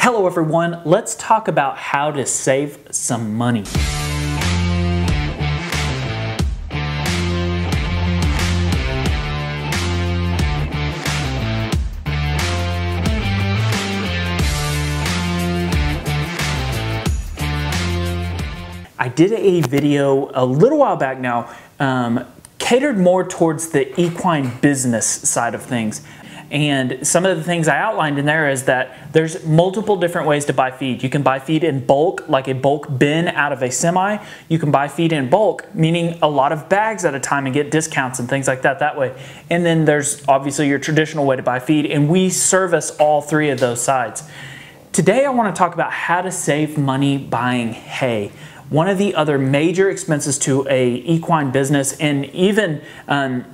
Hello everyone, let's talk about how to save some money. I did a video a little while back now, catered more towards the equine business side of things. And some of the things I outlined in there is that there's multiple different ways to buy feed. You can buy feed in bulk, like a bulk bin out of a semi. You can buy feed in bulk, meaning a lot of bags at a time and get discounts and things like that way. And then there's obviously your traditional way to buy feed, and we service all three of those sides. Today I want to talk about how to save money buying hay. One of the other major expenses to a equine business, and even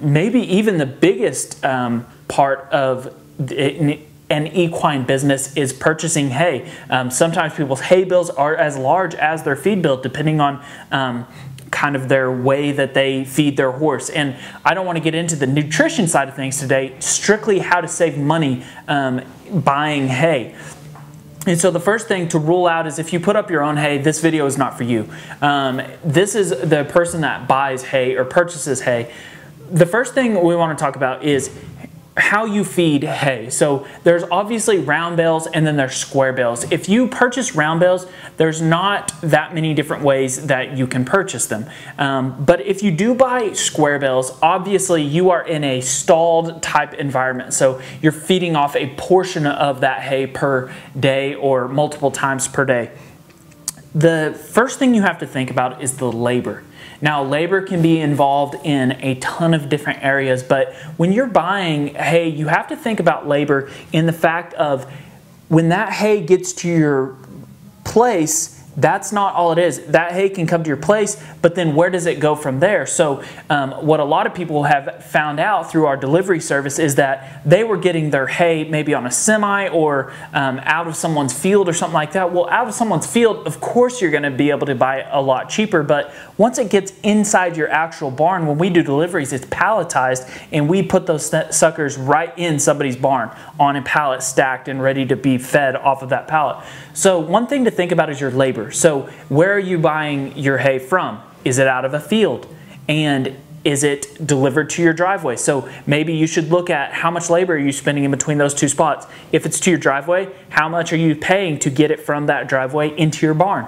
maybe even the biggest part of an equine business, is purchasing hay. Sometimes people's hay bills are as large as their feed bill, depending on kind of their way that they feed their horse. And I don't want to get into the nutrition side of things today, strictly how to save money buying hay. And so the first thing to rule out is if you put up your own hay, this video is not for you. This is the person that buys hay or purchases hay. The first thing we want to talk about is how you feed hay. So there's obviously round bales and then there's square bales. If you purchase round bales, there's not that many different ways that you can purchase them. But if you do buy square bales, obviously you are in a stalled type environment. So you're feeding off a portion of that hay per day or multiple times per day. The first thing you have to think about is the labor. Now, labor can be involved in a ton of different areas, but when you're buying hay, you have to think about labor in the fact of when that hay gets to your place, that's not all it is. That hay can come to your place, but then where does it go from there? So what a lot of people have found out through our delivery service is that they were getting their hay maybe on a semi or out of someone's field or something like that. Well, out of someone's field, of course you're going to be able to buy it a lot cheaper, but once it gets inside your actual barn, when we do deliveries, it's palletized, and we put those suckers right in somebody's barn on a pallet stacked and ready to be fed off of that pallet. So one thing to think about is your labor. So where are you buying your hay from? Is it out of a field? And is it delivered to your driveway? So maybe you should look at how much labor are you spending in between those two spots. If it's to your driveway, how much are you paying to get it from that driveway into your barn?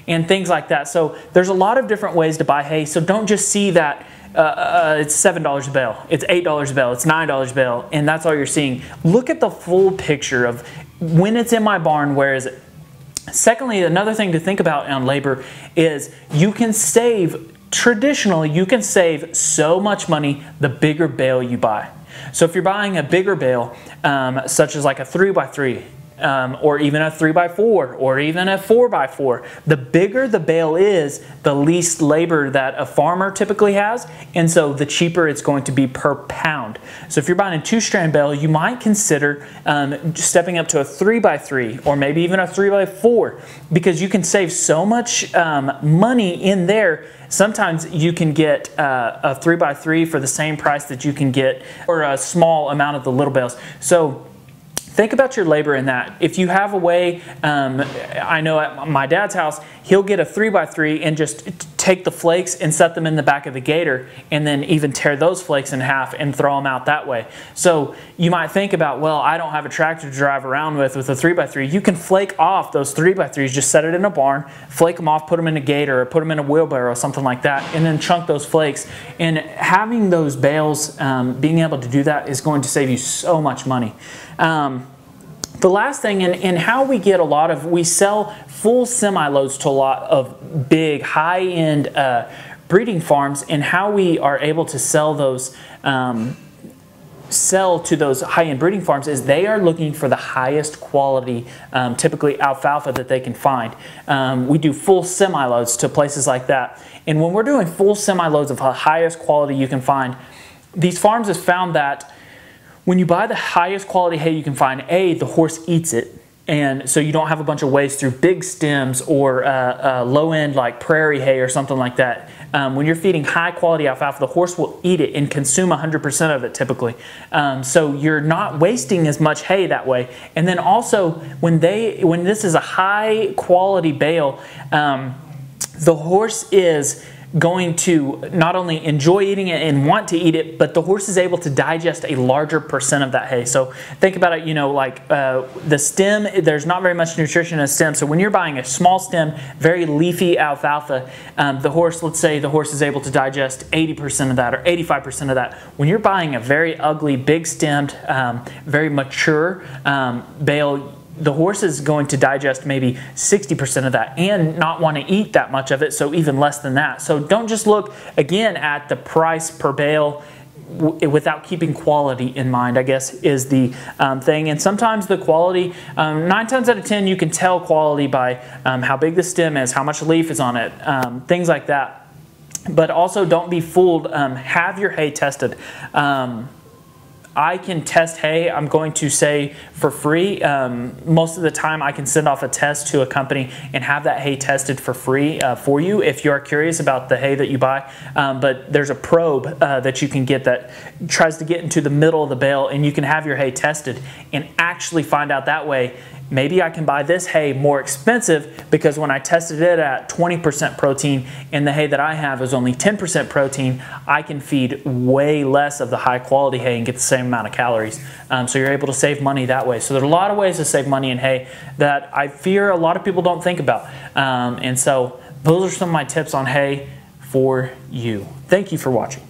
And things like that. So there's a lot of different ways to buy hay. So don't just see that it's $7 a bale, it's $8 a bale, it's $9 a bale, and that's all you're seeing. Look at the full picture of when it's in my barn, where is it? Secondly, another thing to think about on labor is you can save, traditionally, you can save so much money the bigger bale you buy. So if you're buying a bigger bale, such as like a 3x3, or even a 3x4, or even a 4x4. The bigger the bale is, the least labor that a farmer typically has, and so the cheaper it's going to be per pound. So if you're buying a 2-strand bale, you might consider stepping up to a 3x3, or maybe even a 3x4, because you can save so much money in there. Sometimes you can get a 3x3 for the same price that you can get for a small amount of the little bales. So think about your labor in that. If you have a way, I know at my dad's house, he'll get a 3x3 and just take the flakes and set them in the back of the gator, and then even tear those flakes in half and throw them out that way. So you might think about, well, I don't have a tractor to drive around with a 3x3. You can flake off those 3x3s, just set it in a barn, flake them off, put them in a gator, or put them in a wheelbarrow, something like that, and then chunk those flakes. And having those bales, being able to do that is going to save you so much money. The last thing, and how we get a lot of, we sell full semi-loads to a lot of big high-end breeding farms, and how we are able to sell those to those high-end breeding farms is they are looking for the highest quality, typically alfalfa that they can find. We do full semi-loads to places like that, and when we're doing full semi-loads of the highest quality you can find, these farms have found that when you buy the highest quality hay you can find, A, the horse eats it, And so you don't have a bunch of waste through big stems or low end like prairie hay or something like that. When you're feeding high quality alfalfa, the horse will eat it and consume 100% of it typically. So you're not wasting as much hay that way. And then also when this is a high quality bale, the horse is going to not only enjoy eating it and want to eat it, but the horse is able to digest a larger percent of that hay. So think about it, like the stem, there's not very much nutrition in a stem. So when you're buying a small stem, very leafy alfalfa, let's say the horse is able to digest 80% of that or 85% of that. When you're buying a very ugly, big stemmed, very mature bale, the horse is going to digest maybe 60% of that and not want to eat that much of it, so even less than that. So don't just look, again, at the price per bale without keeping quality in mind, I guess, is the thing. And sometimes the quality, 9 times out of 10, you can tell quality by how big the stem is, how much leaf is on it, things like that. But also don't be fooled. Have your hay tested. I can test hay, I'm going to say, for free. Most of the time I can send off a test to a company and have that hay tested for free for you if you are curious about the hay that you buy. But there's a probe that you can get that tries to get into the middle of the bale, and you can have your hay tested and actually find out that way, maybe I can buy this hay more expensive because when I tested it at 20% protein and the hay that I have is only 10% protein, I can feed way less of the high quality hay and get the same amount of calories. So you're able to save money that way. So there are a lot of ways to save money in hay that I fear a lot of people don't think about. And so those are some of my tips on hay for you. Thank you for watching.